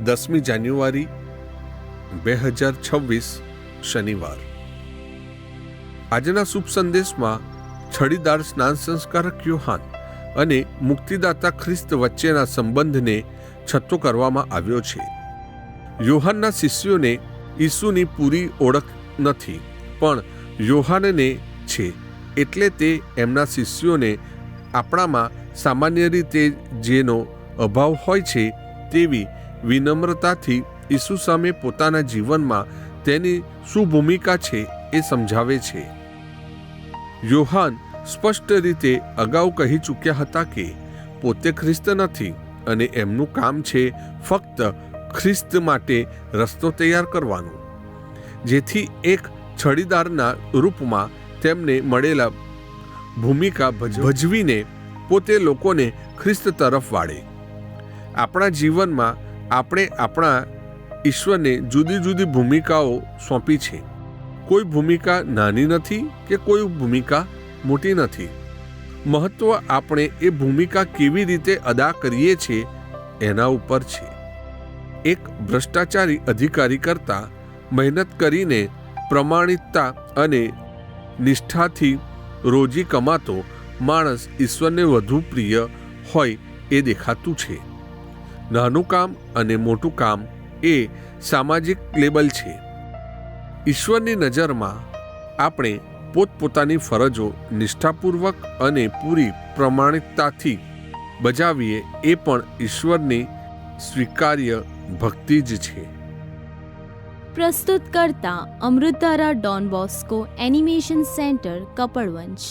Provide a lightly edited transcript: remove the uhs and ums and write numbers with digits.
10મી જાન્યુઆરી 2026 શનિવાર. આજના શુભ સંદેશમાં છડીદાર સ્નાન સંસ્કારક યોહાન અને મુક્તિદાતા ખ્રિસ્ત વચ્ચેના સંબંધને છતો કરવામાં આવ્યો છે. યોહાનના શિષ્યોને ઈસુની પૂરી ઓળખ નથી, પણ યોહાનને છે. એટલે તે એમના શિષ્યોને આપણામાં સામાન્ય રીતે જેનો અભાવ હોય છે તેવી વિનમ્રતાથી ઈસુ સામે પોતાના જીવનમાં તેની શું ભૂમિકા છે એ સમજાવે છે. યોહાન સ્પષ્ટ રીતે અગાઉ કહી ચૂક્યા હતા કે પોતે ખ્રિસ્ત નથી અને એમનું કામ છે ફક્ત ખ્રિસ્ત માટે રસ્તો તૈયાર કરવાનું, જેથી એક છડીદારના રૂપમાં તેમને મળેલા ભૂમિકા ભજવીને પોતે લોકોને ખ્રિસ્ત તરફ વાળે. આપણા જીવનમાં આપણે આપણા ઈશ્વરને જુદી જુદી ભૂમિકાઓ સોંપી છે. કોઈ ભૂમિકા નાની નથી કે કોઈ ભૂમિકા મોટી નથી. મહત્વ આપણે એ ભૂમિકા કેવી રીતે અદા કરીએ છીએ એના ઉપર છે. એક ભ્રષ્ટાચારી અધિકારી કરતાં મહેનત કરીને પ્રમાણિકતા અને નિષ્ઠાથી રોજી કમાતો માણસ ઈશ્વરને વધુ પ્રિય હોય એ દેખાતું છે. નાનું કામ અને મોટું કામ એ સામાજિક લેબલ છે. ઈશ્વરની નજરમાં આપણે પોતપોતાની ફરજો નિષ્ઠાપૂર્વક અને પૂરી પ્રમાણિકતાથી બજાવીએ એ પણ ઈશ્વરની સ્વીકાર્ય ભક્તિ જ છે. પ્રસ્તુત કરતા અમૃતધારા Don Bosco animation centre Kapadvanj.